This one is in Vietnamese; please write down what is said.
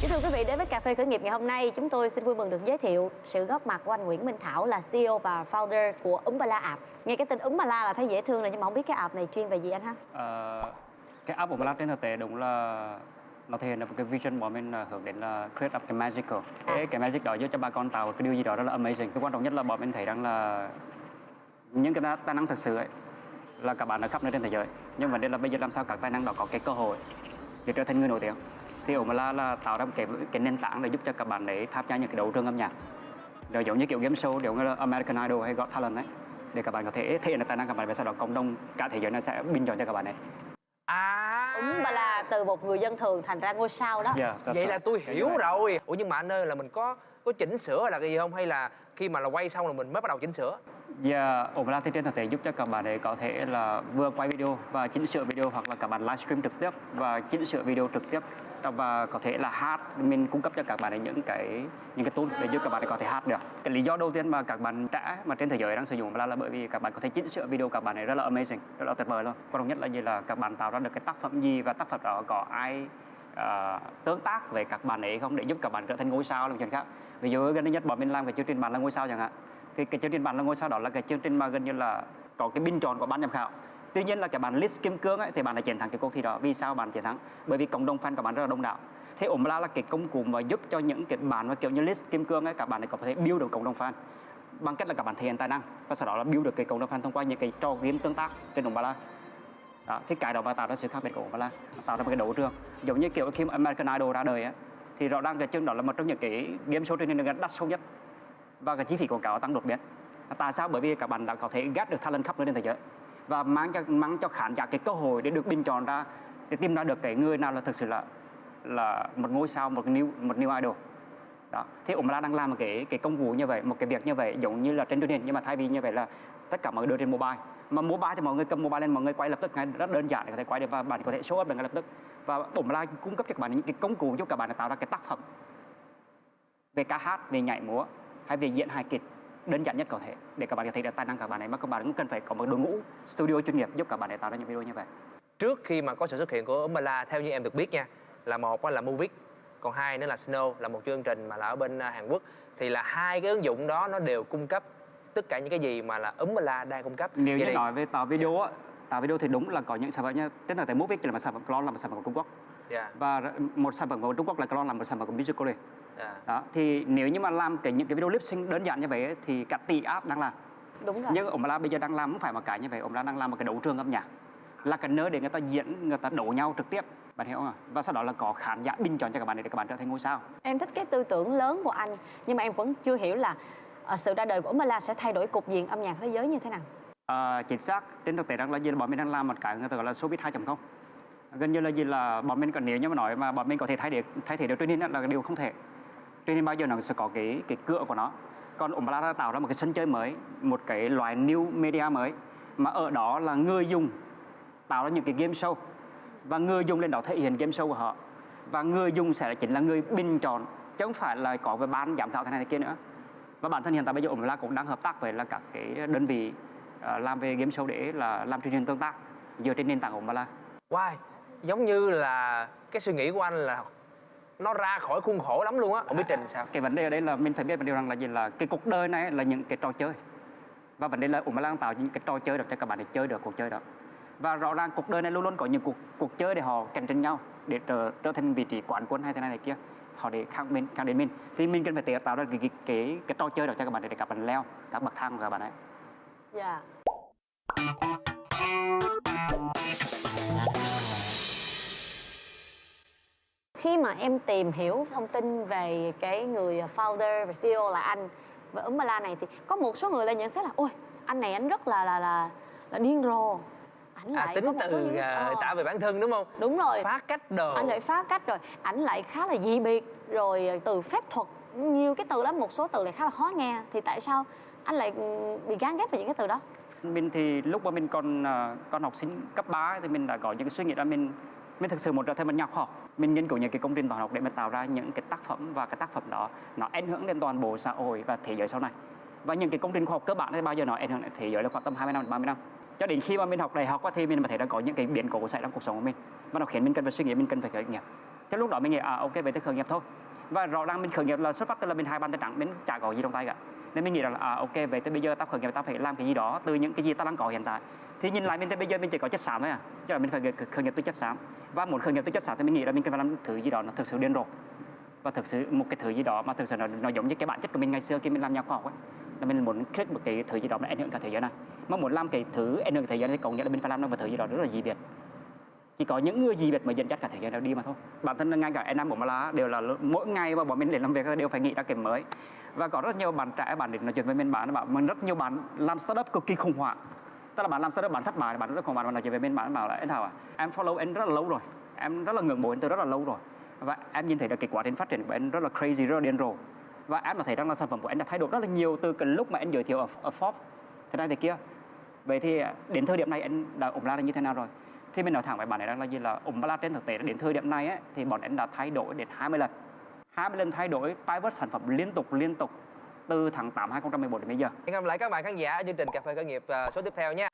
Kính thưa quý vị, đến với cà phê khởi nghiệp ngày hôm nay, chúng tôi xin vui mừng được giới thiệu sự góp mặt của anh Nguyễn Minh Thảo là CEO và founder của Umbala App. Nghe cái tên Umbala là thấy dễ thương rồi, nhưng mà không biết cái app này chuyên về gì anh ha? Cái app Umbala trên thực tế đúng là nó thể hiện được một cái vision của mình, là hướng đến là create up cái magical. Cái magic đó giúp cho bà con tạo cái điều gì đó rất là amazing. Cái quan trọng nhất là bọn mình thấy rằng là những cái tài năng thực sự ấy là các bạn ở khắp nơi trên thế giới, nhưng vấn đề là bây giờ làm sao các tài năng đó có cái cơ hội để trở thành người nổi tiếng. Thì Umbala là tạo ra một cái nền tảng để giúp cho các bạn ấy tham gia những cái đấu trường âm nhạc, rồi giống như kiểu game show, giống như là American Idol hay Got Talent ấy, để các bạn có thể thể hiện được tài năng các bạn, và sau đó cộng đồng cả thế giới nó sẽ bình chọn cho các bạn ấy. Umbala từ một người dân thường thành ra ngôi sao đó. Vậy là tôi hiểu rồi. Ủa nhưng mà anh ơi, là mình có chỉnh sửa hay là cái gì không, hay là khi mà là quay xong là mình mới bắt đầu chỉnh sửa? Umbala thì trên thực tế giúp cho các bạn ấy có thể là vừa quay video và chỉnh sửa video, hoặc là các bạn livestream trực tiếp và chỉnh sửa video trực tiếp, và có thể là hát. Mình cung cấp cho các bạn ấy những cái tool để giúp các bạn ấy có thể hát được. Cái lý do đầu tiên mà các bạn trẻ mà trên thế giới đang sử dụng Umbala là bởi vì các bạn có thể chỉnh sửa video các bạn ấy rất là amazing, rất là tuyệt vời luôn. Quan trọng nhất là gì, là các bạn tạo ra được cái tác phẩm gì, và tác phẩm đó có ai tương tác với các bạn ấy không, để giúp các bạn trở thành ngôi sao là một chuyện khác. Ví dụ gần đây nhất bọn mình làm cái chương trình Bạn Là Ngôi Sao chẳng hạn, thì cái chương trình Bạn Là Ngôi Sao đó là cái chương trình mà gần như là có cái bình chọn của ban giám khảo. Tuy nhiên là cái bạn list kim cương ấy thì bạn đã chiến thắng cái cuộc thi đó. Vì sao bạn chiến thắng? Bởi vì cộng đồng fan của bạn rất là đông đảo. Thế Umbala là cái công cụ mà giúp cho những cái bạn mà kiểu như list kim cương ấy, các bạn ấy có thể build được cộng đồng fan bằng cách là các bạn thể hiện tài năng, và sau đó là build được cái cộng đồng fan thông qua những cái trò game tương tác trên Umbala. Đó, thì cái đó mà tạo ra sự khác biệt của Umbala, tạo ra một cái đấu trường giống như kiểu khi mà American Idol ra đời ấy, thì rõ ràng cái chương đó là một trong những cái game show trên internet đắt sâu nhất, và cái chi phí quảng cáo tăng đột biến. Tại sao? Bởi vì các bạn đã có thể gather được talent khắp nơi trên thế giới và mang cho khán giả cái cơ hội để được bình chọn ra, để tìm ra được cái người nào là thực sự là một ngôi sao, một new idol. Đó, thì Umbala đang làm một cái công cụ như vậy, một cái việc như vậy giống như là trên truyền hình, nhưng mà thay vì như vậy là tất cả mọi người đưa trên mobile. Mà mobile thì mọi người cầm mobile lên, mọi người quay lập tức, ngay rất đơn giản để có thể quay được, và bạn có thể show up được ngay lập tức. Và Umbala cung cấp cho các bạn những cái công cụ giúp các bạn tạo ra cái tác phẩm về ca hát, về nhảy múa hay về diễn hài kịch đơn giản nhất có thể, để các bạn có thể được tài năng các bạn ấy, mà các bạn cũng cần phải có một đội ngũ studio chuyên nghiệp giúp các bạn ấy tạo ra những video như vậy. Trước khi mà có sự xuất hiện của Umbala, theo như em được biết nha, là một là Movies, còn hai nữa là Snow, là một chương trình mà là ở bên Hàn Quốc, thì là hai cái ứng dụng đó nó đều cung cấp tất cả những cái gì mà là Umbala đang cung cấp. Nếu như nói về tạo video á, tạo video thì đúng là có những sản phẩm như trên thực tế Movies là một sản phẩm, clone là một sản phẩm của Trung Quốc, và một sản phẩm của Trung Quốc là clone là một sản phẩm của Musical.ly. Đó, thì nếu như mà làm những cái video lip sync đơn giản như vậy ấy, thì cả tỷ app đang làm. Đúng rồi. Nhưng Umbala bây giờ đang làm không phải một cái như vậy, Umbala đang làm một cái đấu trường âm nhạc, là cái nơi để người ta diễn, người ta đấu nhau trực tiếp, bạn hiểu không ạ? Và sau đó là có khán giả bình chọn cho các bạn để các bạn trở thành ngôi sao. Em thích cái tư tưởng lớn của anh, nhưng mà em vẫn chưa hiểu là sự ra đời của Umbala sẽ thay đổi cục diện âm nhạc thế giới như thế nào. Chính xác, trên thực tế rằng là gì, là bọn mình đang làm một cái người ta gọi là showbiz 2.0. Gần như là gì, là bọn mình còn, nếu như mà nói mà bọn mình có thể thay thế được truyền hình là điều không thể. Truyền hình bao giờ nó sẽ có cái cửa của nó. Còn Umbala đã tạo ra một cái sân chơi mới, một cái loại new media mới, mà ở đó là người dùng tạo ra những cái game show, và người dùng lên đó thể hiện game show của họ, và người dùng sẽ chính là người bình chọn, chứ không phải là có cái ban giám khảo thế này thế kia nữa. Và bản thân hiện tại bây giờ Umbala cũng đang hợp tác với là các cái đơn vị làm về game show để là làm truyền hình tương tác dựa trên nền tảng của Umbala. Wow, giống như là cái suy nghĩ của anh là nó ra khỏi khuôn khổ lắm luôn á. Không biết Trình sao? Cái vấn đề ở đây là mình phải biết một điều rằng là gì, là cái cuộc đời này là những cái trò chơi, và vấn đề là Umbala đang tạo những cái trò chơi được cho các bạn để chơi được cuộc chơi đó. Và rõ ràng cuộc đời này luôn luôn có những cuộc chơi để họ cạnh tranh nhau để trở thành vị trí quán quân hay thế này thế kia, họ để khác đến mình, thì mình cần phải tạo ra cái trò chơi đó cho các bạn để các bạn leo các bậc thang của các bạn ấy. Dạ. Khi mà em tìm hiểu thông tin về cái người founder và CEO là anh và Umbala này, thì có một số người lại nhận xét là ôi, anh này anh rất là điên rồ. Ảnh lại tính có một từ tả về bản thân đúng không? Đúng rồi. Phá cách đồ. Anh lại phá cách rồi, ảnh lại khá là dị biệt, rồi từ phép thuật, nhiều cái từ đó, một số từ lại khá là khó nghe. Thì tại sao anh lại bị gán ghép vào những cái từ đó? Mình thì lúc mà mình còn học sinh cấp 3 thì mình đã có những cái suy nghĩ là mình thực sự muốn trở thành một nhà khoa học. Mình nghiên cứu những cái công trình toán học để mình tạo ra những cái tác phẩm, và cái tác phẩm đó nó ảnh hưởng đến toàn bộ xã hội và thế giới sau này. Và những cái công trình khoa học cơ bản thì bao giờ nó ảnh hưởng đến thế giới là khoảng tầm 20 năm đến 30 năm. Cho đến khi mà mình học đại học thì mình thấy đã có những cái biến cố xảy ra trong cuộc sống của mình, và nó khiến mình cần phải suy nghĩ, mình cần phải khởi nghiệp. Thế lúc đó mình nghĩ ok vậy tôi khởi nghiệp thôi. Và rõ ràng mình khởi nghiệp là xuất phát từ là mình hai bàn tay trắng, mình chả có gì trong tay cả. Nên mình nghĩ rằng là ok vậy tôi bây giờ tao khởi nghiệp tao phải làm cái gì đó từ những cái gì tao đang có hiện tại. Thì nhìn lại mình tới bây giờ mình chỉ có chất xám thôi à, chứ là mình phải khởi nghiệp từ chất xám. Và muốn khởi nghiệp từ chất xám thì mình nghĩ là mình cần phải làm thứ gì đó nó thực sự điên rồ và thực sự một cái thứ gì đó mà thực sự nó giống như cái bản chất của mình ngày xưa khi mình làm nhà khoa học ấy, là mình muốn create một cái thứ gì đó mà ảnh hưởng cả thế giới này. Mà muốn làm cái thứ ảnh hưởng cả thế giới này thì có nghĩa là mình phải làm nó một thứ gì đó rất là dị biệt. Chỉ có những người dị biệt mới dẫn dắt cả thế giới nào đi mà thôi. Bản thân ngay cả anh em của Mala đều là mỗi ngày mà bọn mình đến làm việc đều phải nghĩ ra cái mới. Và có rất nhiều bạn trẻ bạn đến nói chuyện với mình, bạn bảo mình rất nhiều bạn làm startup cực kỳ khủng hoảng. Tức là bạn làm startup bạn thất bại, bạn rất khủng hoảng, bạn nói chuyện với mình, bạn bảo là anh Thảo à, em follow anh rất là lâu rồi, em rất là ngưỡng mộ anh từ rất là lâu rồi. Và em nhìn thấy được cái quá trình phát triển của anh rất là crazy, rất là điên rồ. Và em đã thấy rằng là sản phẩm của anh đã thay đổi rất là nhiều từ cái lúc mà anh giới thiệu ở Forbes thế này thế kia. Vậy thì đến thời điểm này anh đã ủng ra là như thế nào rồi? Thì mình nói thẳng với bạn ấy rằng là gì, là ủng ra trên thực tế đến thời điểm này ấy, thì bọn anh đã thay đổi đến 20 lần. 20 lần thay đổi pivot sản phẩm liên tục từ tháng 8 2014 đến bây giờ. Hẹn gặp lại các bạn khán giả ở chương trình Cà phê khởi nghiệp số tiếp theo nha.